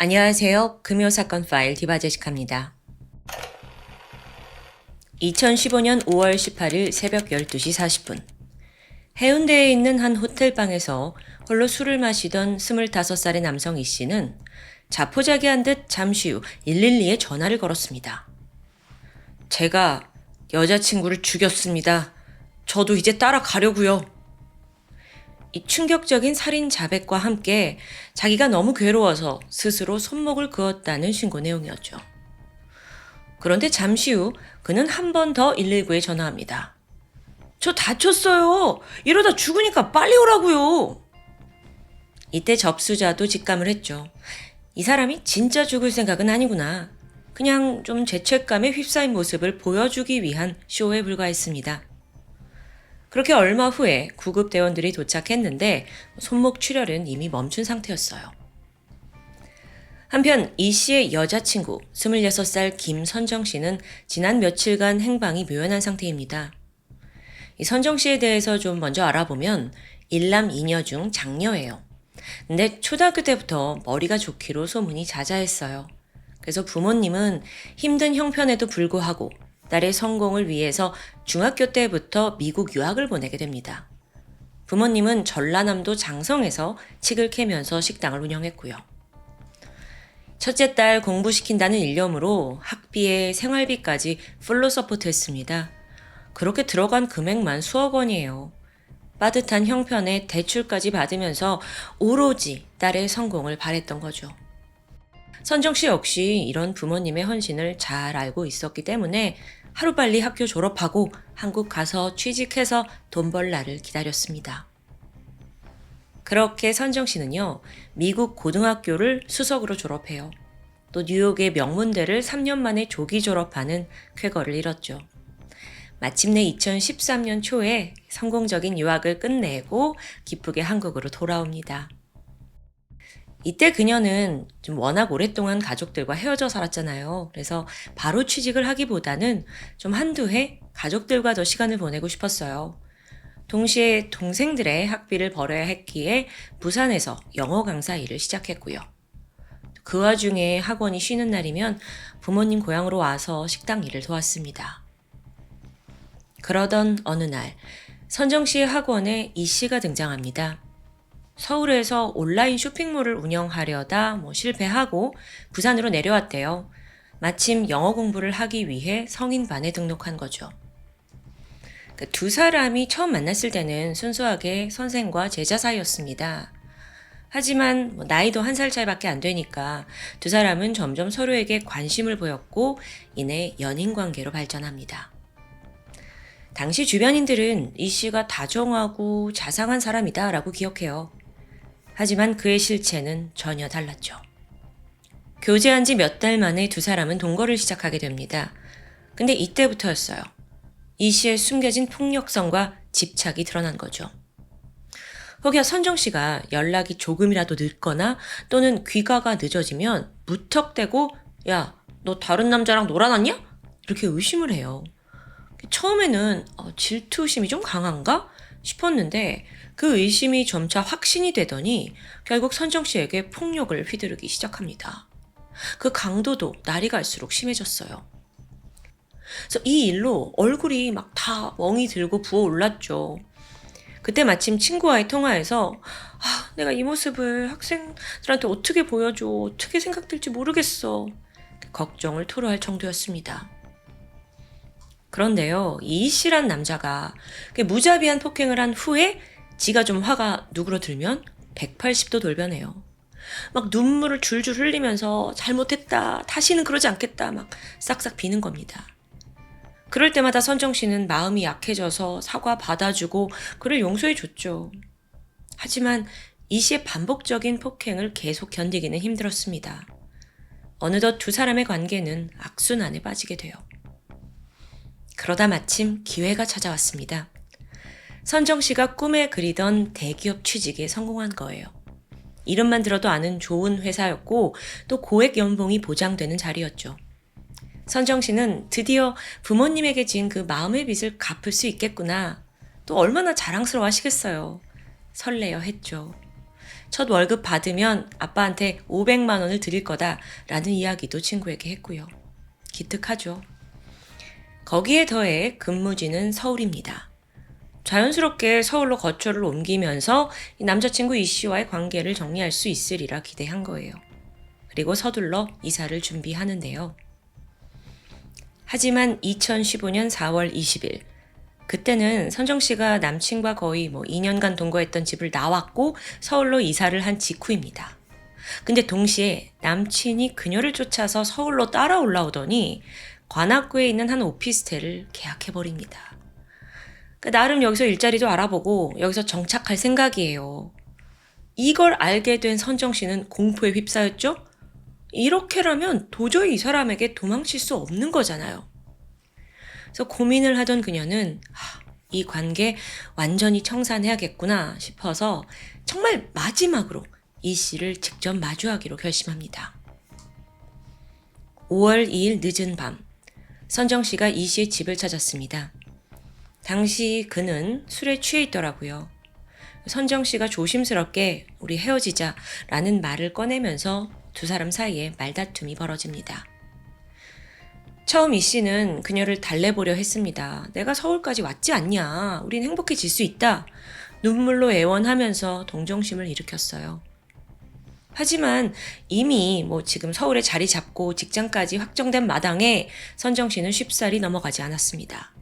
안녕하세요. 금요사건 파일 디바제식합니다. 2015년 5월 18일 새벽 12시 40분. 해운대에 있는 한 호텔방에서 홀로 술을 마시던 25살의 남성 이 씨는 자포자기한 듯 잠시 후 112에 전화를 걸었습니다. 제가 여자친구를 죽였습니다. 저도 이제 따라가려고요. 이 충격적인 살인 자백과 함께 자기가 너무 괴로워서 스스로 손목을 그었다는 신고 내용이었죠. 그런데 잠시 후 그는 한 번 더 119에 전화합니다. 저 다쳤어요. 이러다 죽으니까 빨리 오라고요. 이때 접수자도 직감을 했죠. 이 사람이 진짜 죽을 생각은 아니구나. 그냥 좀 죄책감에 휩싸인 모습을 보여주기 위한 쇼에 불과했습니다. 그렇게 얼마 후에 구급대원들이 도착했는데 손목 출혈은 이미 멈춘 상태였어요. 한편 이 씨의 여자친구 26살 김선정 씨는 지난 며칠간 행방이 묘연한 상태입니다. 이 선정 씨에 대해서 좀 먼저 알아보면 일남 이녀 중 장녀예요. 근데 초등학교 때부터 머리가 좋기로 소문이 자자했어요. 그래서 부모님은 힘든 형편에도 불구하고 딸의 성공을 위해서 중학교 때부터 미국 유학을 보내게 됩니다. 부모님은 전라남도 장성에서 칡을 캐면서 식당을 운영했고요. 첫째 딸 공부시킨다는 일념으로 학비에 생활비까지 풀로 서포트했습니다. 그렇게 들어간 금액만 수억 원이에요. 빠듯한 형편에 대출까지 받으면서 오로지 딸의 성공을 바랬던 거죠. 선정 씨 역시 이런 부모님의 헌신을 잘 알고 있었기 때문에 하루빨리 학교 졸업하고 한국 가서 취직해서 돈 벌 날을 기다렸습니다. 그렇게 선정 씨는요, 미국 고등학교를 수석으로 졸업해요. 또 뉴욕의 명문대를 3년 만에 조기 졸업하는 쾌거를 이뤘죠. 마침내 2013년 초에 성공적인 유학을 끝내고 기쁘게 한국으로 돌아옵니다. 이때 그녀는 좀 워낙 오랫동안 가족들과 헤어져 살았잖아요. 그래서 바로 취직을 하기보다는 좀 한두 해 가족들과 더 시간을 보내고 싶었어요. 동시에 동생들의 학비를 벌어야 했기에 부산에서 영어 강사 일을 시작했고요. 그 와중에 학원이 쉬는 날이면 부모님 고향으로 와서 식당 일을 도왔습니다. 그러던 어느 날 선정 씨의 학원에 이 씨가 등장합니다. 서울에서 온라인 쇼핑몰을 운영하려다 실패하고 부산으로 내려왔대요. 마침 영어 공부를 하기 위해 성인반에 등록한 거죠. 그 두 사람이 처음 만났을 때는 순수하게 선생과 제자 사이였습니다. 하지만 나이도 1살 차이밖에 안 되니까 두 사람은 점점 서로에게 관심을 보였고 이내 연인 관계로 발전합니다. 당시 주변인들은 이 씨가 다정하고 자상한 사람이다 라고 기억해요. 하지만 그의 실체는 전혀 달랐죠. 교제한 지 몇 달 만에 두 사람은 동거를 시작하게 됩니다. 근데 이때부터였어요. 이 씨의 숨겨진 폭력성과 집착이 드러난 거죠. 혹여 선정 씨가 연락이 조금이라도 늦거나 또는 귀가가 늦어지면 무턱대고 야, 너 다른 남자랑 놀아놨냐? 이렇게 의심을 해요. 처음에는 질투심이 좀 강한가 싶었는데 그 의심이 점차 확신이 되더니 결국 선정 씨에게 폭력을 휘두르기 시작합니다. 그 강도도 날이 갈수록 심해졌어요. 그래서 이 일로 얼굴이 막 다 멍이 들고 부어올랐죠. 그때 마침 친구와의 통화에서 내가 이 모습을 학생들한테 어떻게 보여줘, 어떻게 생각될지 모르겠어. 걱정을 토로할 정도였습니다. 그런데요, 이 씨란 남자가 무자비한 폭행을 한 후에 지가 좀 화가 누그러들면 180도 돌변해요. 막 눈물을 줄줄 흘리면서 잘못했다, 다시는 그러지 않겠다 막 싹싹 비는 겁니다. 그럴 때마다 선정 씨는 마음이 약해져서 사과 받아주고 그를 용서해줬죠. 하지만 이 씨의 반복적인 폭행을 계속 견디기는 힘들었습니다. 어느덧 두 사람의 관계는 악순환에 빠지게 돼요. 그러다 마침 기회가 찾아왔습니다. 선정 씨가 꿈에 그리던 대기업 취직에 성공한 거예요. 이름만 들어도 아는 좋은 회사였고 또 고액 연봉이 보장되는 자리였죠. 선정 씨는 드디어 부모님에게 진 그 마음의 빚을 갚을 수 있겠구나. 또 얼마나 자랑스러워 하시겠어요. 설레어 했죠. 첫 월급 받으면 아빠한테 500만 원을 드릴 거다라는 이야기도 친구에게 했고요. 기특하죠. 거기에 더해 근무지는 서울입니다. 자연스럽게 서울로 거처를 옮기면서 남자친구 이 씨와의 관계를 정리할 수 있으리라 기대한 거예요. 그리고 서둘러 이사를 준비하는데요. 하지만 2015년 4월 20일, 그때는 선정 씨가 남친과 거의 2년간 동거했던 집을 나왔고 서울로 이사를 한 직후입니다. 근데 동시에 남친이 그녀를 쫓아서 서울로 따라 올라오더니 관악구에 있는 한 오피스텔을 계약해버립니다. 나름 여기서 일자리도 알아보고 여기서 정착할 생각이에요. 이걸 알게 된 선정 씨는 공포에 휩싸였죠? 이렇게라면 도저히 이 사람에게 도망칠 수 없는 거잖아요. 그래서 고민을 하던 그녀는 이 관계 완전히 청산해야겠구나 싶어서 정말 마지막으로 이 씨를 직접 마주하기로 결심합니다. 5월 2일 늦은 밤, 선정 씨가 이 씨의 집을 찾았습니다. 당시 그는 술에 취해 있더라고요. 선정 씨가 조심스럽게 우리 헤어지자라는 말을 꺼내면서 두 사람 사이에 말다툼이 벌어집니다. 처음 이 씨는 그녀를 달래보려 했습니다. 내가 서울까지 왔지 않냐. 우린 행복해질 수 있다. 눈물로 애원하면서 동정심을 일으켰어요. 하지만 이미 지금 서울에 자리 잡고 직장까지 확정된 마당에 선정 씨는 쉽사리 넘어가지 않았습니다.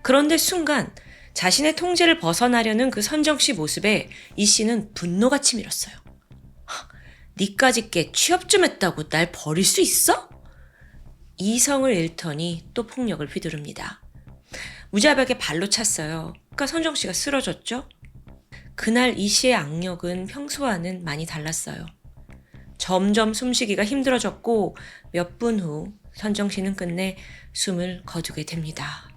그런데 순간 자신의 통제를 벗어나려는 그 선정 씨 모습에 이 씨는 분노가 치밀었어요. 니까짓 게 취업 좀 했다고 날 버릴 수 있어? 이성을 잃더니 또 폭력을 휘두릅니다. 무자벽에 발로 찼어요. 그러니까 선정 씨가 쓰러졌죠? 그날 이 씨의 악력은 평소와는 많이 달랐어요. 점점 숨쉬기가 힘들어졌고 몇 분 후 선정 씨는 끝내 숨을 거두게 됩니다.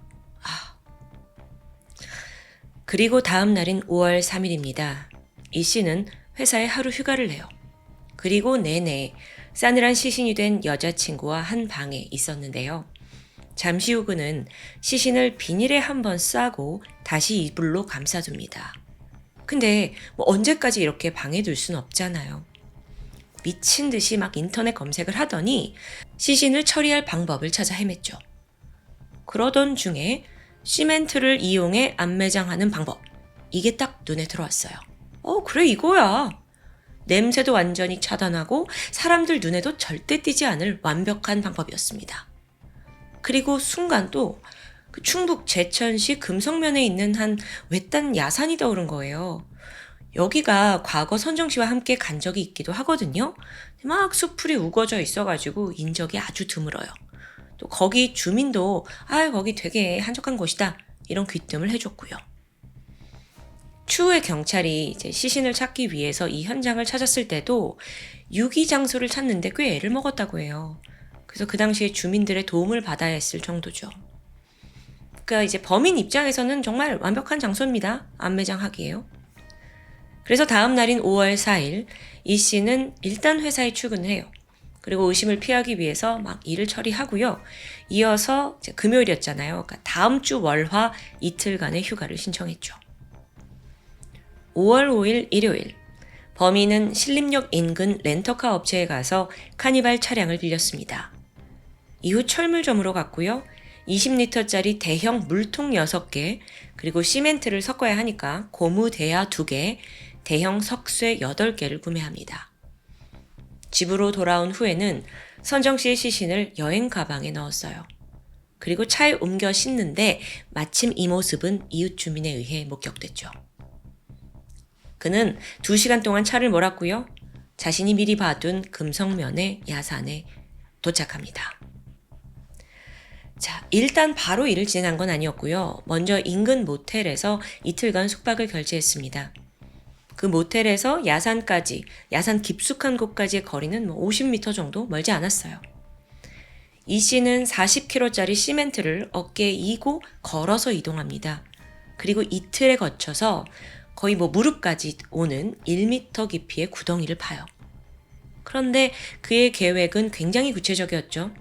그리고 다음 날인 5월 3일입니다. 이 씨는 회사에 하루 휴가를 내요. 그리고 내내 싸늘한 시신이 된 여자친구와 한 방에 있었는데요. 잠시 후 그는 시신을 비닐에 한번 싸고 다시 이불로 감싸둡니다. 근데 언제까지 이렇게 방에 둘 순 없잖아요. 미친 듯이 막 인터넷 검색을 하더니 시신을 처리할 방법을 찾아 헤맸죠. 그러던 중에 시멘트를 이용해 안매장하는 방법. 이게 딱 눈에 들어왔어요. 그래 이거야. 냄새도 완전히 차단하고 사람들 눈에도 절대 띄지 않을 완벽한 방법이었습니다. 그리고 순간 또 그 충북 제천시 금성면에 있는 한 외딴 야산이 떠오른 거예요. 여기가 과거 선정 씨와 함께 간 적이 있기도 하거든요. 막 숲풀이 우거져 있어가지고 인적이 아주 드물어요. 또 거기 주민도 거기 되게 한적한 곳이다 이런 귀뜸을 해줬고요. 추후에 경찰이 이제 시신을 찾기 위해서 이 현장을 찾았을 때도 유기 장소를 찾는데 꽤 애를 먹었다고 해요. 그래서 그 당시에 주민들의 도움을 받아야 했을 정도죠. 그러니까 이제 범인 입장에서는 정말 완벽한 장소입니다. 안매장하기에요. 그래서 다음 날인 5월 4일 이 씨는 일단 회사에 출근을 해요. 그리고 의심을 피하기 위해서 막 일을 처리하고요. 이어서 이제 금요일이었잖아요. 그러니까 다음 주 월화 이틀간의 휴가를 신청했죠. 5월 5일 일요일, 범인은 신림역 인근 렌터카 업체에 가서 카니발 차량을 빌렸습니다. 이후 철물점으로 갔고요. 20리터짜리 대형 물통 6개, 그리고 시멘트를 섞어야 하니까 고무 대야 2개, 대형 석쇠 8개를 구매합니다. 집으로 돌아온 후에는 선정 씨의 시신을 여행 가방에 넣었어요. 그리고 차에 옮겨 싣는데 마침 이 모습은 이웃 주민에 의해 목격됐죠. 그는 2시간 동안 차를 몰았고요. 자신이 미리 봐둔 금성면의 야산에 도착합니다. 자, 일단 바로 일을 진행한 건 아니었고요. 먼저 인근 모텔에서 이틀간 숙박을 결제했습니다. 그 모텔에서 야산까지, 야산 깊숙한 곳까지의 거리는 50m 정도 멀지 않았어요. 이 씨는 40kg짜리 시멘트를 어깨에 이고 걸어서 이동합니다. 그리고 이틀에 거쳐서 거의 무릎까지 오는 1m 깊이의 구덩이를 파요. 그런데 그의 계획은 굉장히 구체적이었죠.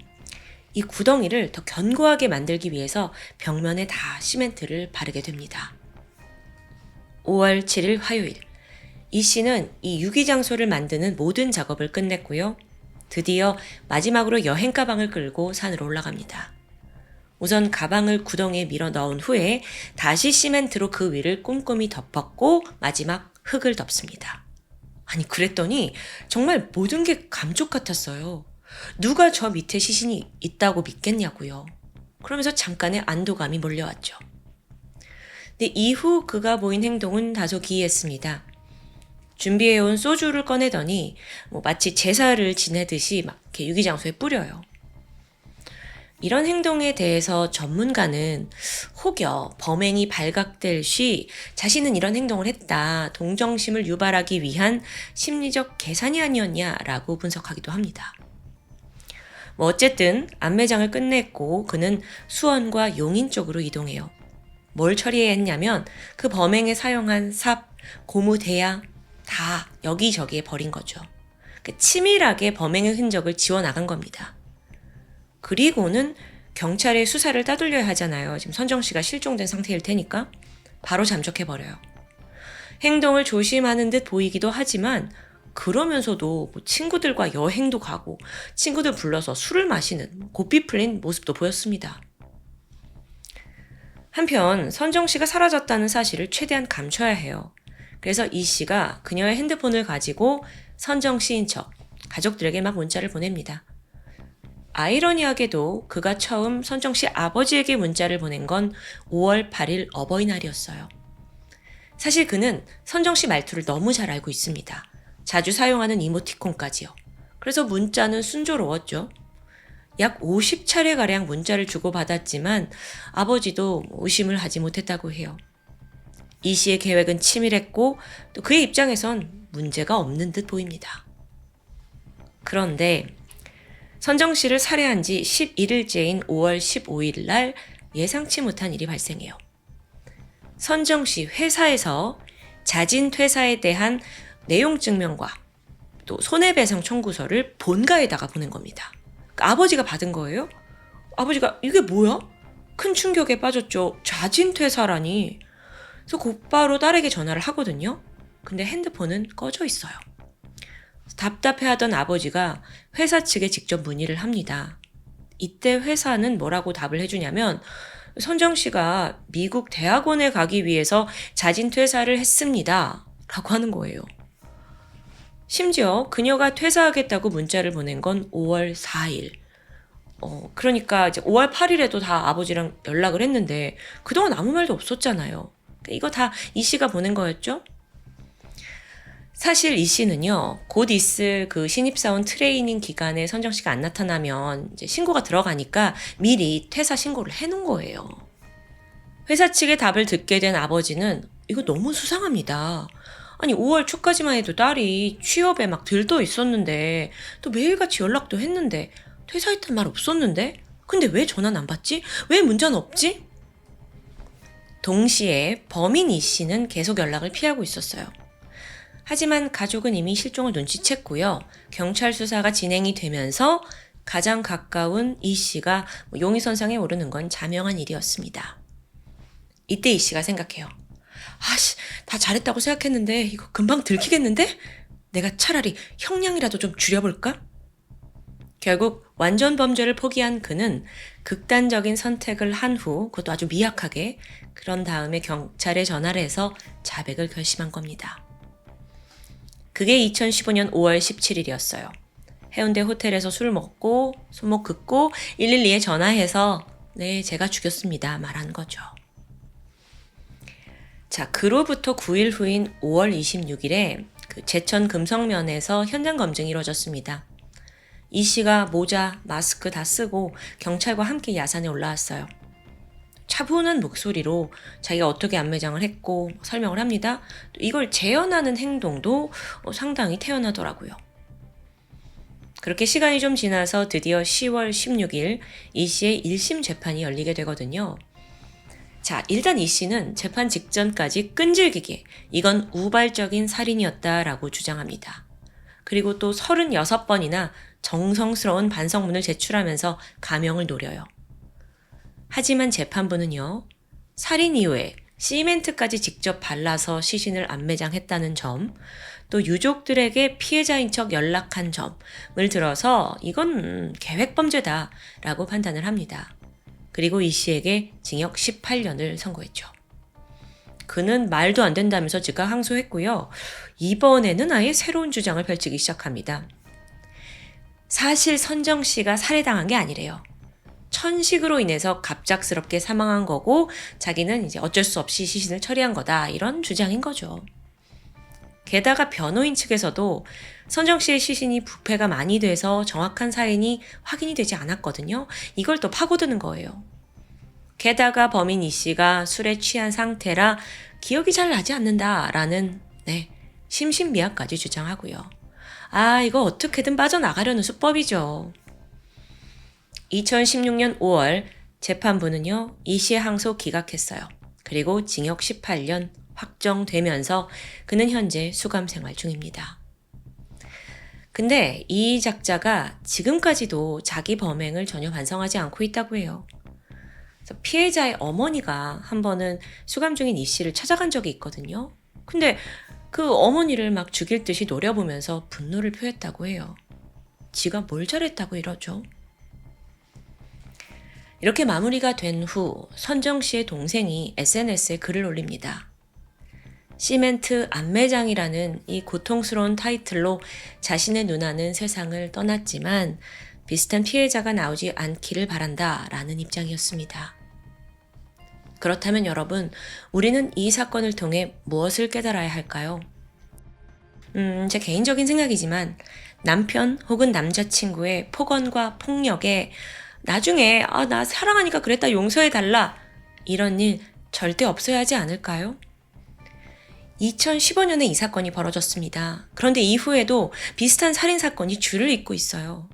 이 구덩이를 더 견고하게 만들기 위해서 벽면에 다 시멘트를 바르게 됩니다. 5월 7일 화요일, 이 씨는 이 유기 장소를 만드는 모든 작업을 끝냈고요. 드디어 마지막으로 여행 가방을 끌고 산으로 올라갑니다. 우선 가방을 구덩이에 밀어 넣은 후에 다시 시멘트로 그 위를 꼼꼼히 덮었고 마지막 흙을 덮습니다. 아니 그랬더니 정말 모든 게 감쪽 같았어요. 누가 저 밑에 시신이 있다고 믿겠냐고요. 그러면서 잠깐의 안도감이 몰려왔죠. 근데 이후 그가 보인 행동은 다소 기이했습니다. 준비해온 소주를 꺼내더니 마치 제사를 지내듯이 막 이렇게 유기장소에 뿌려요. 이런 행동에 대해서 전문가는 혹여 범행이 발각될 시 자신은 이런 행동을 했다, 동정심을 유발하기 위한 심리적 계산이 아니었냐라고 분석하기도 합니다. 어쨌든 안매장을 끝냈고 그는 수원과 용인 쪽으로 이동해요. 뭘 처리해야 했냐면 그 범행에 사용한 삽, 고무 대야 다 여기저기에 버린 거죠. 치밀하게 범행의 흔적을 지워나간 겁니다. 그리고는 경찰의 수사를 따돌려야 하잖아요. 지금 선정 씨가 실종된 상태일 테니까 바로 잠적해버려요. 행동을 조심하는 듯 보이기도 하지만 그러면서도 친구들과 여행도 가고 친구들 불러서 술을 마시는 고삐 풀린 모습도 보였습니다. 한편 선정 씨가 사라졌다는 사실을 최대한 감춰야 해요. 그래서 이 씨가 그녀의 핸드폰을 가지고 선정 씨인 척 가족들에게 막 문자를 보냅니다. 아이러니하게도 그가 처음 선정 씨 아버지에게 문자를 보낸 건 5월 8일 어버이날이었어요. 사실 그는 선정 씨 말투를 너무 잘 알고 있습니다. 자주 사용하는 이모티콘까지요. 그래서 문자는 순조로웠죠. 약 50차례가량 문자를 주고받았지만 아버지도 의심을 하지 못했다고 해요. 이 씨의 계획은 치밀했고 또 그의 입장에선 문제가 없는 듯 보입니다. 그런데 선정 씨를 살해한 지 11일째인 5월 15일 날 예상치 못한 일이 발생해요. 선정 씨 회사에서 자진 퇴사에 대한 내용 증명과 또 손해배상 청구서를 본가에다가 보낸 겁니다. 아버지가 받은 거예요? 아버지가 이게 뭐야? 큰 충격에 빠졌죠. 자진 퇴사라니. 그래서 곧바로 딸에게 전화를 하거든요. 근데 핸드폰은 꺼져 있어요. 답답해하던 아버지가 회사 측에 직접 문의를 합니다. 이때 회사는 뭐라고 답을 해주냐면 선정 씨가 미국 대학원에 가기 위해서 자진 퇴사를 했습니다. 라고 하는 거예요. 심지어 그녀가 퇴사하겠다고 문자를 보낸 건 5월 4일. 그러니까 이제 5월 8일에도 다 아버지랑 연락을 했는데 그동안 아무 말도 없었잖아요. 이거 다 이 씨가 보낸 거였죠? 사실 이 씨는요, 곧 있을 그 신입사원 트레이닝 기간에 선정 씨가 안 나타나면 이제 신고가 들어가니까 미리 퇴사 신고를 해놓은 거예요. 회사 측의 답을 듣게 된 아버지는 이거 너무 수상합니다. 아니 5월 초까지만 해도 딸이 취업에 막 들떠 있었는데 또 매일같이 연락도 했는데 퇴사했단 말 없었는데 근데 왜 전화는 안 받지? 왜 문자는 없지? 동시에 범인 이 씨는 계속 연락을 피하고 있었어요. 하지만 가족은 이미 실종을 눈치챘고요. 경찰 수사가 진행이 되면서 가장 가까운 이 씨가 용의선상에 오르는 건 자명한 일이었습니다. 이때 이 씨가 생각해요. 아씨, 다 잘했다고 생각했는데 이거 금방 들키겠는데? 내가 차라리 형량이라도 좀 줄여볼까? 결국 완전 범죄를 포기한 그는 극단적인 선택을 한 후, 그것도 아주 미약하게, 그런 다음에 경찰에 전화를 해서 자백을 결심한 겁니다. 그게 2015년 5월 17일이었어요. 해운대 호텔에서 술 먹고 손목 긋고 112에 전화해서 네, 제가 죽였습니다. 말한 거죠. 자, 그로부터 9일 후인 5월 26일에 그 제천 금성면에서 현장 검증이 이루어졌습니다. 이 씨가 모자, 마스크 다 쓰고 경찰과 함께 야산에 올라왔어요. 차분한 목소리로 자기가 어떻게 안매장을 했고 설명을 합니다. 이걸 재현하는 행동도 상당히 태연하더라고요. 그렇게 시간이 좀 지나서 드디어 10월 16일 이 씨의 1심 재판이 열리게 되거든요. 자, 일단 이 씨는 재판 직전까지 끈질기게 이건 우발적인 살인이었다라고 주장합니다. 그리고 또 36번이나 정성스러운 반성문을 제출하면서 감형을 노려요. 하지만 재판부는요, 살인 이후에 시멘트까지 직접 발라서 시신을 안매장했다는 점, 또 유족들에게 피해자인 척 연락한 점을 들어서 이건 계획범죄다라고 판단을 합니다. 그리고 이 씨에게 징역 18년을 선고했죠. 그는 말도 안 된다면서 즉각 항소했고요. 이번에는 아예 새로운 주장을 펼치기 시작합니다. 사실 선정 씨가 살해당한 게 아니래요. 천식으로 인해서 갑작스럽게 사망한 거고 자기는 이제 어쩔 수 없이 시신을 처리한 거다, 이런 주장인 거죠. 게다가 변호인 측에서도 선정 씨의 시신이 부패가 많이 돼서 정확한 사인이 확인이 되지 않았거든요. 이걸 또 파고드는 거예요. 게다가 범인 이 씨가 술에 취한 상태라 기억이 잘 나지 않는다라는 심신미약까지 주장하고요. 이거 어떻게든 빠져나가려는 수법이죠. 2016년 5월 재판부는요, 이 씨의 항소 기각했어요. 그리고 징역 18년 확정되면서 그는 현재 수감 생활 중입니다. 근데 이 작자가 지금까지도 자기 범행을 전혀 반성하지 않고 있다고 해요. 피해자의 어머니가 한 번은 수감 중인 이 씨를 찾아간 적이 있거든요. 근데 그 어머니를 막 죽일 듯이 노려보면서 분노를 표했다고 해요. 지가 뭘 잘했다고 이러죠? 이렇게 마무리가 된 후 선정 씨의 동생이 SNS에 글을 올립니다. 시멘트 안매장이라는 이 고통스러운 타이틀로 자신의 누나는 세상을 떠났지만 비슷한 피해자가 나오지 않기를 바란다 라는 입장이었습니다. 그렇다면 여러분, 우리는 이 사건을 통해 무엇을 깨달아야 할까요? 제 개인적인 생각이지만 남편 혹은 남자친구의 폭언과 폭력에 나중에 나 사랑하니까 그랬다 용서해달라, 이런 일 절대 없어야 하지 않을까요? 2015년에 이 사건이 벌어졌습니다. 그런데 이후에도 비슷한 살인사건이 줄을 잇고 있어요.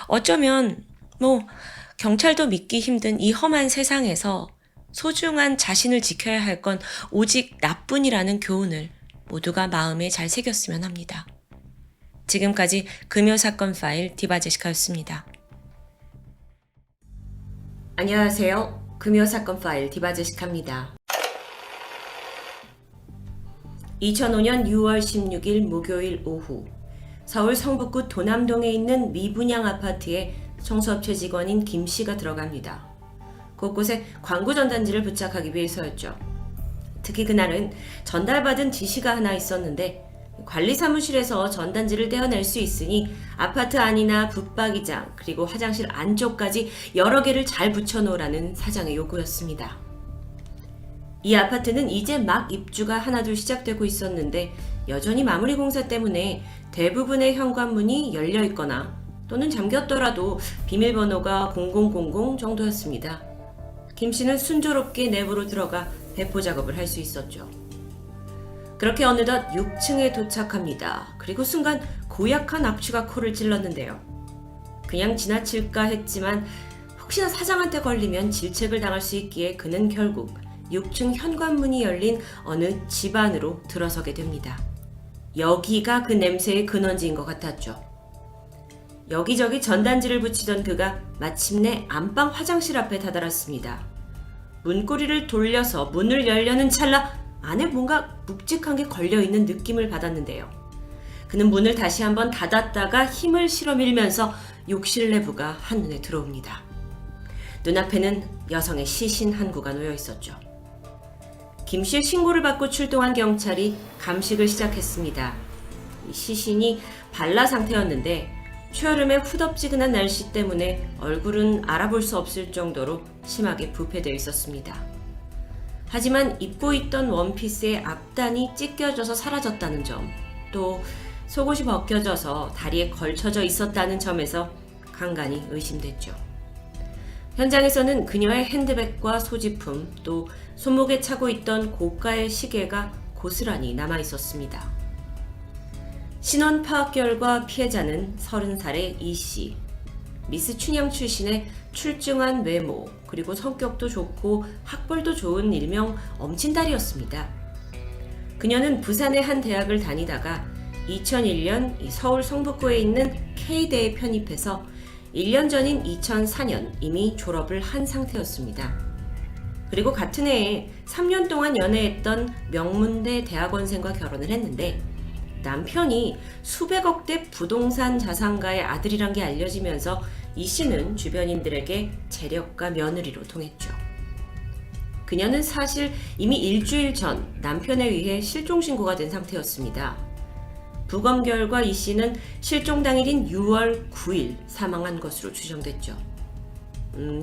어쩌면 경찰도 믿기 힘든 이 험한 세상에서 소중한 자신을 지켜야 할 건 오직 나뿐이라는 교훈을 모두가 마음에 잘 새겼으면 합니다. 지금까지 금요사건 파일 디바제시카였습니다. 안녕하세요. 금요사건 파일 디바제시카입니다. 2005년 6월 16일 목요일 오후 서울 성북구 도남동에 있는 미분양 아파트에 청소업체 직원인 김 씨가 들어갑니다. 곳곳에 광고 전단지를 부착하기 위해서였죠. 특히 그날은 전달받은 지시가 하나 있었는데 관리사무실에서 전단지를 떼어낼 수 있으니 아파트 안이나 붙박이장 그리고 화장실 안쪽까지 여러 개를 잘 붙여놓으라는 사장의 요구였습니다. 이 아파트는 이제 막 입주가 하나둘 시작되고 있었는데 여전히 마무리 공사 때문에 대부분의 현관문이 열려 있거나 또는 잠겼더라도 비밀번호가 0000 정도였습니다. 김 씨는 순조롭게 내부로 들어가 배포 작업을 할 수 있었죠. 그렇게 어느덧 6층에 도착합니다. 그리고 순간 고약한 악취가 코를 찔렀는데요. 그냥 지나칠까 했지만 혹시나 사장한테 걸리면 질책을 당할 수 있기에 그는 결국 6층 현관문이 열린 어느 집 안으로 들어서게 됩니다. 여기가 그 냄새의 근원지인 것 같았죠. 여기저기 전단지를 붙이던 그가 마침내 안방 화장실 앞에 다다랐습니다. 문고리를 돌려서 문을 열려는 찰나 안에 뭔가 묵직한 게 걸려있는 느낌을 받았는데요. 그는 문을 다시 한번 닫았다가 힘을 실어 밀면서 욕실 내부가 한눈에 들어옵니다. 눈앞에는 여성의 시신 한 구가 놓여 있었죠. 김 씨의 신고를 받고 출동한 경찰이 감식을 시작했습니다. 시신이 발라 상태였는데 초여름의 후덥지근한 날씨 때문에 얼굴은 알아볼 수 없을 정도로 심하게 부패되어 있었습니다. 하지만 입고 있던 원피스의 앞단이 찢겨져서 사라졌다는 점, 또 속옷이 벗겨져서 다리에 걸쳐져 있었다는 점에서 간간히 의심됐죠. 현장에서는 그녀의 핸드백과 소지품, 또 손목에 차고 있던 고가의 시계가 고스란히 남아 있었습니다. 신원 파악 결과 피해자는 30살의 이 씨, 미스 춘향 출신의 출중한 외모, 그리고 성격도 좋고 학벌도 좋은 일명 엄친딸이었습니다. 그녀는 부산의 한 대학을 다니다가 2001년 서울 성북구에 있는 K대에 편입해서 1년 전인 2004년 이미 졸업을 한 상태였습니다. 그리고 같은 해에 3년 동안 연애했던 명문대 대학원생과 결혼을 했는데 남편이 수백억대 부동산 자산가의 아들이란 게 알려지면서 이 씨는 주변인들에게 재력가 며느리로 통했죠. 그녀는 사실 이미 일주일 전 남편에 의해 실종 신고가 된 상태였습니다. 부검 결과 이 씨는 실종 당일인 6월 9일 사망한 것으로 추정됐죠.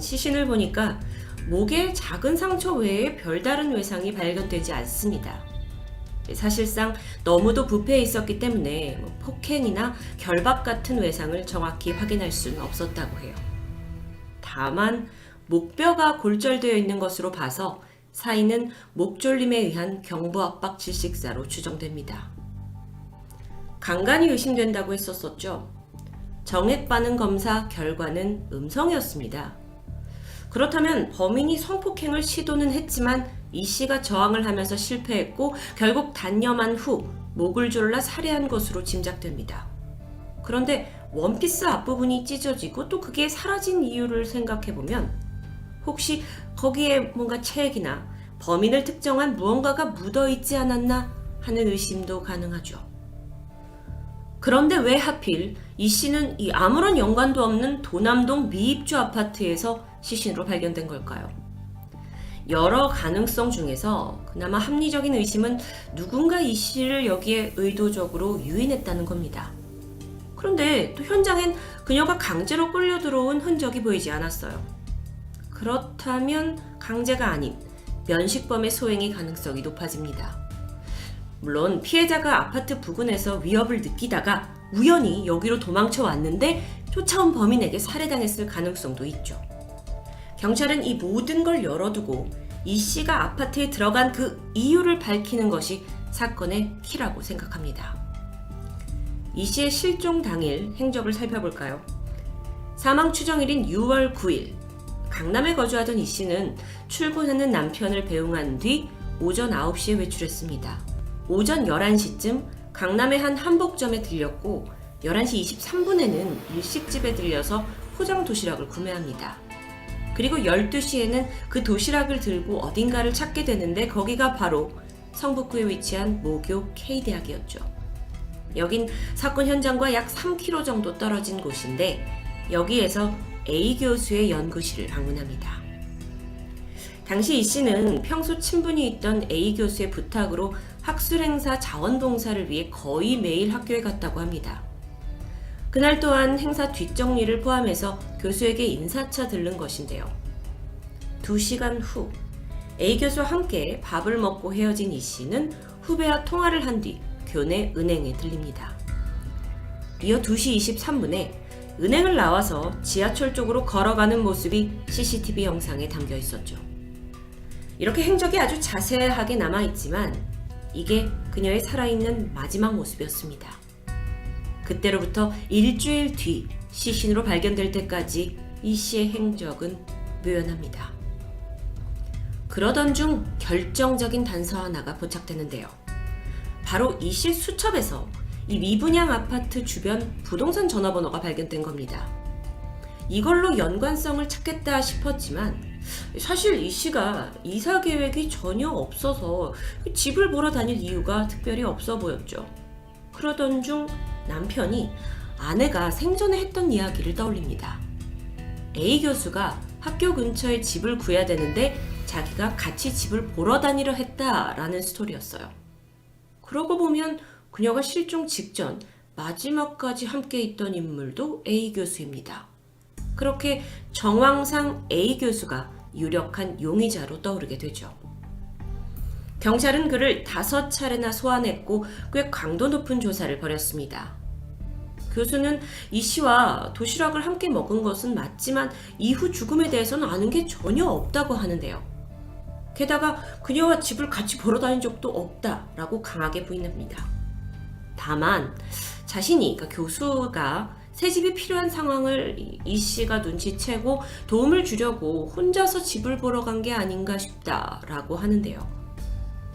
시신을 보니까 목에 작은 상처 외에 별다른 외상이 발견되지 않습니다. 사실상 너무도 부패해 있었기 때문에 폭행이나 결박 같은 외상을 정확히 확인할 수는 없었다고 해요. 다만 목뼈가 골절되어 있는 것으로 봐서 사인은 목졸림에 의한 경부압박 질식사로 추정됩니다. 강간이 의심된다고 했었었죠. 정액 반응 검사 결과는 음성이었습니다. 그렇다면 범인이 성폭행을 시도는 했지만 이 씨가 저항을 하면서 실패했고 결국 단념한 후 목을 졸라 살해한 것으로 짐작됩니다. 그런데 원피스 앞부분이 찢어지고 또 그게 사라진 이유를 생각해보면 혹시 거기에 뭔가 체액이나 범인을 특정한 무언가가 묻어있지 않았나 하는 의심도 가능하죠. 그런데 왜 하필 이 씨는 이 아무런 연관도 없는 도남동 미입주 아파트에서 시신으로 발견된 걸까요? 여러 가능성 중에서 그나마 합리적인 의심은 누군가 이 씨를 여기에 의도적으로 유인했다는 겁니다. 그런데 또 현장엔 그녀가 강제로 끌려 들어온 흔적이 보이지 않았어요. 그렇다면 강제가 아닌 면식범의 소행의 가능성이 높아집니다. 물론 피해자가 아파트 부근에서 위협을 느끼다가 우연히 여기로 도망쳐 왔는데 쫓아온 범인에게 살해당했을 가능성도 있죠. 경찰은 이 모든 걸 열어두고 이 씨가 아파트에 들어간 그 이유를 밝히는 것이 사건의 키라고 생각합니다. 이 씨의 실종 당일 행적을 살펴볼까요? 사망 추정일인 6월 9일 강남에 거주하던 이 씨는 출근하는 남편을 배웅한 뒤 오전 9시에 외출했습니다. 오전 11시쯤 강남의 한 한복점에 들렸고 11시 23분에는 일식집에 들려서 포장 도시락을 구매합니다. 그리고 12시에는 그 도시락을 들고 어딘가를 찾게 되는데 거기가 바로 성북구에 위치한 모교 K대학이었죠. 여긴 사건 현장과 약 3km 정도 떨어진 곳인데 여기에서 A 교수의 연구실을 방문합니다. 당시 이 씨는 평소 친분이 있던 A 교수의 부탁으로 학술행사 자원봉사를 위해 거의 매일 학교에 갔다고 합니다. 그날 또한 행사 뒷정리를 포함해서 교수에게 인사차 들른 것인데요. 2시간 후 A 교수와 함께 밥을 먹고 헤어진 이 씨는 후배와 통화를 한 뒤 교내 은행에 들립니다. 이어 2시 23분에 은행을 나와서 지하철 쪽으로 걸어가는 모습이 CCTV 영상에 담겨 있었죠. 이렇게 행적이 아주 자세하게 남아있지만 이게 그녀의 살아있는 마지막 모습이었습니다. 그때로부터 일주일 뒤 시신으로 발견될 때까지 이 씨의 행적은 묘연합니다. 그러던 중 결정적인 단서 하나가 포착되는데요. 바로 이 씨 수첩에서 이 미분양 아파트 주변 부동산 전화번호가 발견된 겁니다. 이걸로 연관성을 찾겠다 싶었지만 사실 이 씨가 이사 계획이 전혀 없어서 집을 보러 다닐 이유가 특별히 없어 보였죠. 그러던 중 남편이 아내가 생전에 했던 이야기를 떠올립니다. A 교수가 학교 근처에 집을 구해야 되는데 자기가 같이 집을 보러 다니려 했다라는 스토리였어요. 그러고 보면 그녀가 실종 직전 마지막까지 함께 있던 인물도 A 교수입니다. 그렇게 정황상 A 교수가 유력한 용의자로 떠오르게 되죠. 경찰은 그를 5차례나 소환했고 꽤 강도 높은 조사를 벌였습니다. 교수는 이 씨와 도시락을 함께 먹은 것은 맞지만 이후 죽음에 대해서는 아는 게 전혀 없다고 하는데요. 게다가 그녀와 집을 같이 보러 다닌 적도 없다라고 강하게 부인합니다. 다만 자신이, 그러니까 교수가 새 집이 필요한 상황을 이 씨가 눈치채고 도움을 주려고 혼자서 집을 보러 간 게 아닌가 싶다라고 하는데요.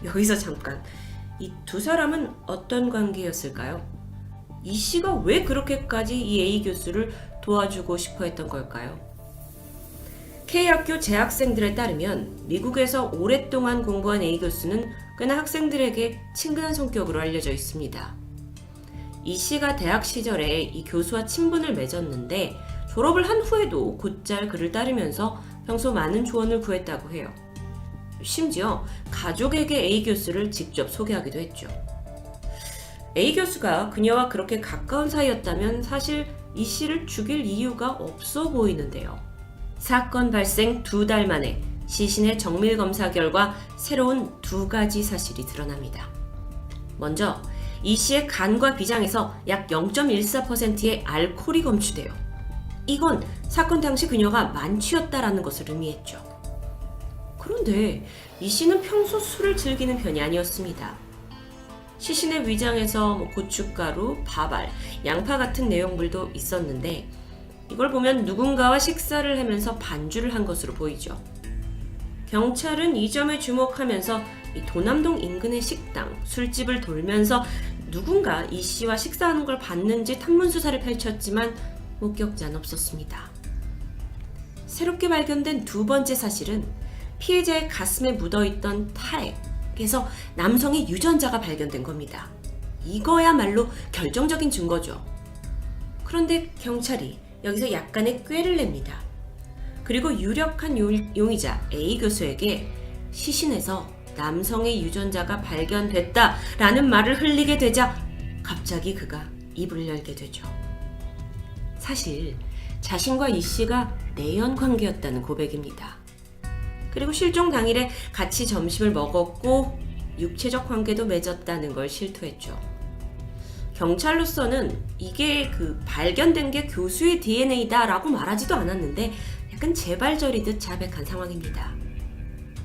여기서 잠깐, 이 두 사람은 어떤 관계였을까요? 이 씨가 왜 그렇게까지 이 A 교수를 도와주고 싶어 했던 걸까요? K학교 재학생들에 따르면 미국에서 오랫동안 공부한 A 교수는 꽤나 학생들에게 친근한 성격으로 알려져 있습니다. 이 씨가 대학 시절에 이 교수와 친분을 맺었는데 졸업을 한 후에도 곧잘 그를 따르면서 평소 많은 조언을 구했다고 해요. 심지어 가족에게 A 교수를 직접 소개하기도 했죠. A 교수가 그녀와 그렇게 가까운 사이였다면 사실 이 씨를 죽일 이유가 없어 보이는데요. 사건 발생 2달 만에 시신의 정밀 검사 결과 새로운 2가지 사실이 드러납니다. 먼저 이 씨의 간과 비장에서 약 0.14%의 알코올이 검출돼요. 이건 사건 당시 그녀가 만취였다라는 것을 의미했죠. 그런데 이 씨는 평소 술을 즐기는 편이 아니었습니다. 시신의 위장에서 고춧가루, 밥알, 양파 같은 내용물도 있었는데 이걸 보면 누군가와 식사를 하면서 반주를 한 것으로 보이죠. 경찰은 이 점에 주목하면서 이 도남동 인근의 식당, 술집을 돌면서 누군가 이 씨와 식사하는 걸 봤는지 탐문 수사를 펼쳤지만 목격자는 없었습니다. 새롭게 발견된 2번째 사실은 피해자의 가슴에 묻어있던 타액에서 남성의 유전자가 발견된 겁니다. 이거야말로 결정적인 증거죠. 그런데 경찰이 여기서 약간의 꾀를 냅니다. 그리고 유력한 용의자 A 교수에게 시신에서 남성의 유전자가 발견됐다라는 말을 흘리게 되자 갑자기 그가 입을 열게 되죠. 사실 자신과 이 씨가 내연 관계였다는 고백입니다. 그리고 실종 당일에 같이 점심을 먹었고 육체적 관계도 맺었다는 걸 실토했죠. 경찰로서는 이게 발견된 게 교수의 DNA다라고 말하지도 않았는데 약간 재발절이듯 자백한 상황입니다.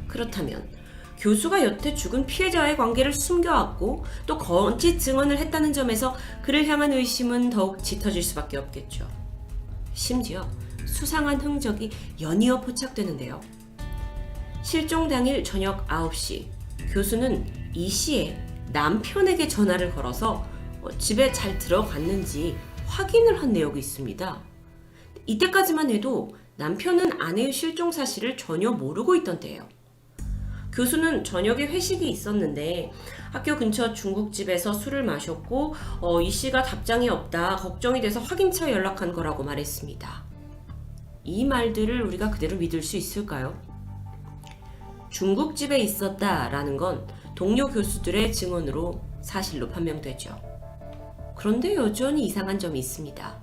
그렇다면 교수가 여태 죽은 피해자와의 관계를 숨겨왔고 또 거짓 증언을 했다는 점에서 그를 향한 의심은 더욱 짙어질 수밖에 없겠죠. 심지어 수상한 흔적이 연이어 포착되는데요. 실종 당일 저녁 9시 교수는 이 씨의 남편에게 전화를 걸어서 집에 잘 들어갔는지 확인을 한 내역이 있습니다. 이때까지만 해도 남편은 아내의 실종 사실을 전혀 모르고 있던 때예요. 교수는 저녁에 회식이 있었는데 학교 근처 중국집에서 술을 마셨고 이 씨가 답장이 없다 걱정이 돼서 확인차 연락한 거라고 말했습니다. 이 말들을 우리가 그대로 믿을 수 있을까요? 중국집에 있었다라는 건 동료 교수들의 증언으로 사실로 판명되죠. 그런데 여전히 이상한 점이 있습니다.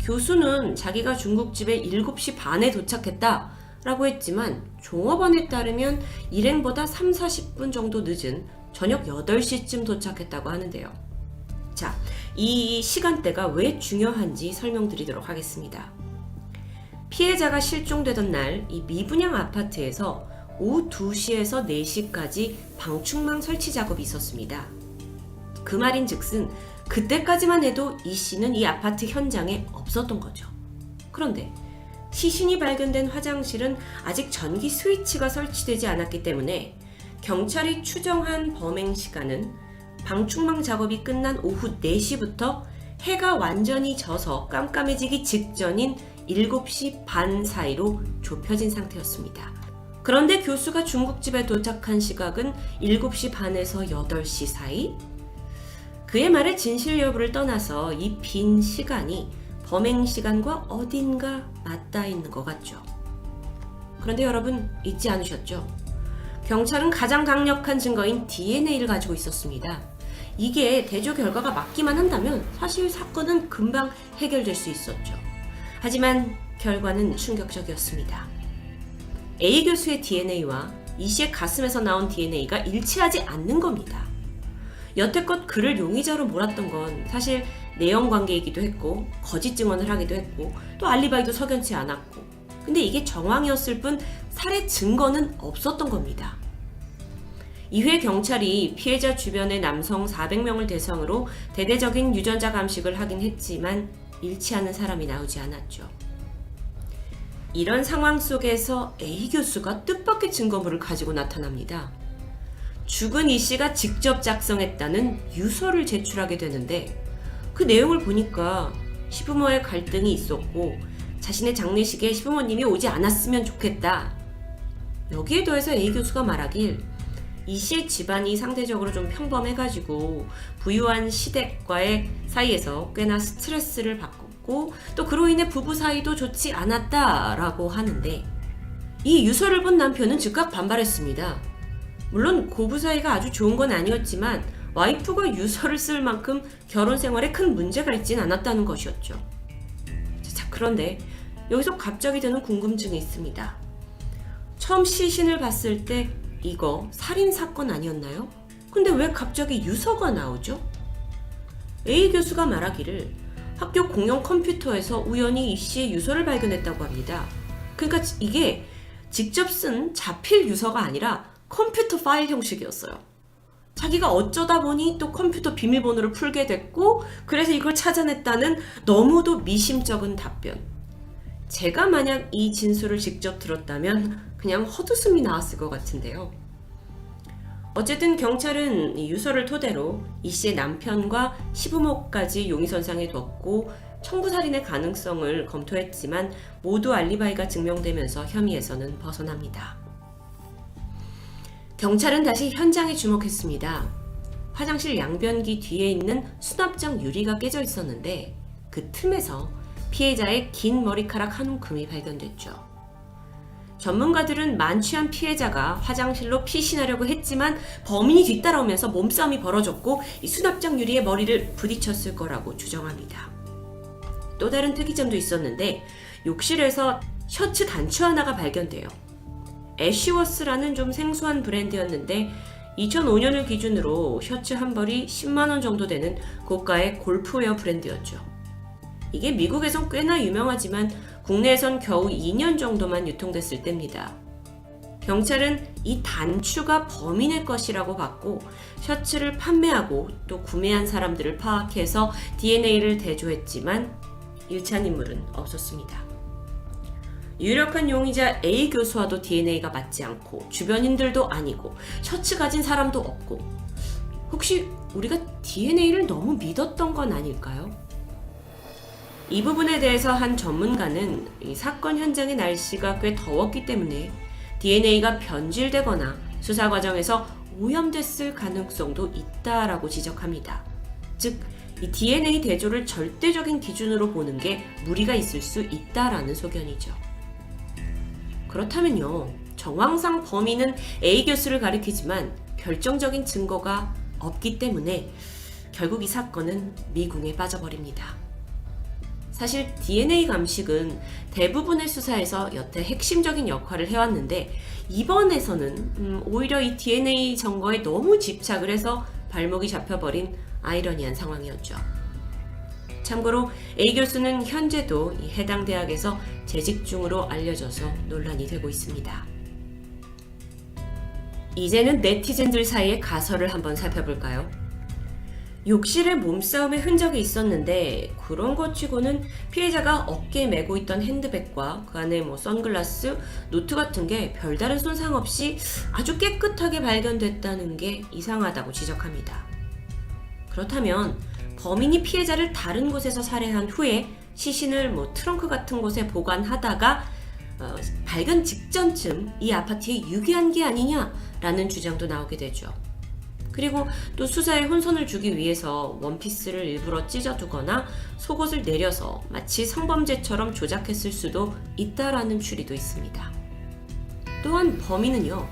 교수는 자기가 중국집에 7시 반에 도착했다 라고 했지만 종업원에 따르면 일행보다 30-40분 정도 늦은 저녁 8시쯤 도착했다고 하는데요. 자, 이 시간대가 왜 중요한지 설명드리도록 하겠습니다. 피해자가 실종되던 날 이 미분양 아파트에서 오후 2시에서 4시까지 방충망 설치 작업이 있었습니다. 그 말인즉슨 그때까지만 해도 이 씨는 이 아파트 현장에 없었던 거죠. 그런데 시신이 발견된 화장실은 아직 전기 스위치가 설치되지 않았기 때문에 경찰이 추정한 범행 시간은 방충망 작업이 끝난 오후 4시부터 해가 완전히 져서 깜깜해지기 직전인 7시 반 사이로 좁혀진 상태였습니다. 그런데 교수가 중국집에 도착한 시각은 7시 반에서 8시 사이? 그의 말의 진실 여부를 떠나서 이 빈 시간이 범행 시간과 어딘가 맞닿아 있는 것 같죠. 그런데 여러분 잊지 않으셨죠? 경찰은 가장 강력한 증거인 DNA를 가지고 있었습니다. 이게 대조 결과가 맞기만 한다면 사실 사건은 금방 해결될 수 있었죠. 하지만 결과는 충격적이었습니다. A 교수의 DNA와 이 씨의 가슴에서 나온 DNA가 일치하지 않는 겁니다. 여태껏 그를 용의자로 몰았던 건 사실 내연 관계이기도 했고 거짓 증언을 하기도 했고 또 알리바이도 석연치 않았고 근데 이게 정황이었을 뿐 살해 증거는 없었던 겁니다. 이후에 경찰이 피해자 주변의 남성 400명을 대상으로 대대적인 유전자 감식을 하긴 했지만 일치하는 사람이 나오지 않았죠. 이런 상황 속에서 A 교수가 뜻밖의 증거물을 가지고 나타납니다. 죽은 이 씨가 직접 작성했다는 유서를 제출하게 되는데 그 내용을 보니까 시부모의 갈등이 있었고 자신의 장례식에 시부모님이 오지 않았으면 좋겠다. 여기에 더해서 A 교수가 말하길 이 씨의 집안이 상대적으로 좀 평범해가지고 부유한 시댁과의 사이에서 꽤나 스트레스를 받고 또 그로 인해 부부 사이도 좋지 않았다라고 하는데 이 유서를 본 남편은 즉각 반발했습니다. 물론 고부 사이가 아주 좋은 건 아니었지만 와이프가 유서를 쓸 만큼 결혼 생활에 큰 문제가 있진 않았다는 것이었죠. 자, 그런데 여기서 갑자기 드는 궁금증이 있습니다. 처음 시신을 봤을 때 이거 살인사건 아니었나요? 근데 왜 갑자기 유서가 나오죠? A 교수가 말하기를 학교 공용 컴퓨터에서 우연히 이 씨의 유서를 발견했다고 합니다. 그러니까 이게 직접 쓴 자필 유서가 아니라 컴퓨터 파일 형식이었어요. 자기가 어쩌다 보니 또 컴퓨터 비밀번호를 풀게 됐고 그래서 이걸 찾아냈다는 너무도 미심쩍은 답변. 제가 만약 이 진술을 직접 들었다면 그냥 헛웃음이 나왔을 것 같은데요. 어쨌든 경찰은 이 유서를 토대로 이 씨의 남편과 시부모까지 용의선상에 뒀고 청부살인의 가능성을 검토했지만 모두 알리바이가 증명되면서 혐의에서는 벗어납니다. 경찰은 다시 현장에 주목했습니다. 화장실 양변기 뒤에 있는 수납장 유리가 깨져 있었는데 그 틈에서 피해자의 긴 머리카락 한 움큼이 발견됐죠. 전문가들은 만취한 피해자가 화장실로 피신하려고 했지만 범인이 뒤따라오면서 몸싸움이 벌어졌고 이 수납장 유리에 머리를 부딪혔을 거라고 추정합니다. 또 다른 특이점도 있었는데 욕실에서 셔츠 단추 하나가 발견돼요. 애쉬워스라는 좀 생소한 브랜드였는데 2005년을 기준으로 셔츠 한 벌이 10만원 정도 되는 고가의 골프웨어 브랜드였죠. 이게 미국에선 꽤나 유명하지만 국내에선 겨우 2년 정도만 유통됐을 때입니다. 경찰은 이 단추가 범인의 것이라고 봤고 셔츠를 판매하고 또 구매한 사람들을 파악해서 DNA를 대조했지만 일치한 인물은 없었습니다. 유력한 용의자 A 교수와도 DNA가 맞지 않고 주변인들도 아니고 셔츠 가진 사람도 없고 혹시 우리가 DNA를 너무 믿었던 건 아닐까요? 이 부분에 대해서 한 전문가는 이 사건 현장의 날씨가 꽤 더웠기 때문에 DNA가 변질되거나 수사 과정에서 오염됐을 가능성도 있다라고 지적합니다. 즉, 이 DNA 대조를 절대적인 기준으로 보는 게 무리가 있을 수 있다라는 소견이죠. 그렇다면요, 정황상 범인은 A 교수를 가리키지만 결정적인 증거가 없기 때문에 결국 이 사건은 미궁에 빠져버립니다. 사실 DNA 감식은 대부분의 수사에서 여태 핵심적인 역할을 해왔는데 이번에서는 오히려 이 DNA 증거에 너무 집착을 해서 발목이 잡혀버린 아이러니한 상황이었죠. 참고로 A 교수는 현재도 이 해당 대학에서 재직 중으로 알려져서 논란이 되고 있습니다. 이제는 네티즌들 사이의 가설을 한번 살펴볼까요? 욕실에 몸싸움의 흔적이 있었는데 그런 것 치고는 피해자가 어깨에 메고 있던 핸드백과 그 안에 선글라스, 노트 같은 게 별다른 손상 없이 아주 깨끗하게 발견됐다는 게 이상하다고 지적합니다. 그렇다면 범인이 피해자를 다른 곳에서 살해한 후에 시신을 트렁크 같은 곳에 보관하다가 발견 직전쯤 이 아파트에 유기한 게 아니냐라는 주장도 나오게 되죠. 그리고 또 수사에 혼선을 주기 위해서 원피스를 일부러 찢어두거나 속옷을 내려서 마치 성범죄처럼 조작했을 수도 있다라는 추리도 있습니다. 또한 범인은요,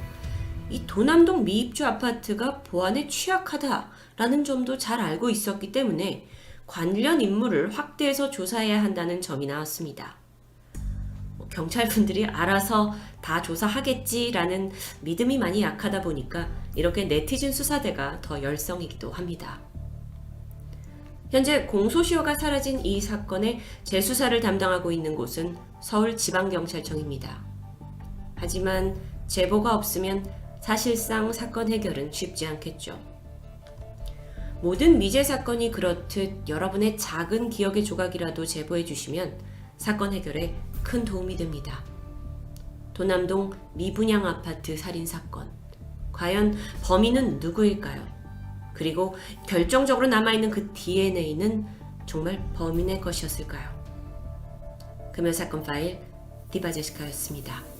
이 도남동 미입주 아파트가 보안에 취약하다라는 점도 잘 알고 있었기 때문에 관련 인물을 확대해서 조사해야 한다는 점이 나왔습니다. 경찰분들이 알아서 다 조사하겠지라는 믿음이 많이 약하다 보니까 이렇게 네티즌 수사대가 더 열성이기도 합니다. 현재 공소시효가 사라진 이 사건의 재수사를 담당하고 있는 곳은 서울지방경찰청입니다. 하지만 제보가 없으면 사실상 사건 해결은 쉽지 않겠죠. 모든 미제 사건이 그렇듯 여러분의 작은 기억의 조각이라도 제보해 주시면 사건 해결에 큰 도움이 됩니다. 도남동 미분양 아파트 살인사건. 과연 범인은 누구일까요? 그리고 결정적으로 남아있는 그 DNA는 정말 범인의 것이었을까요? 금연사건 파일 디바제시카였습니다.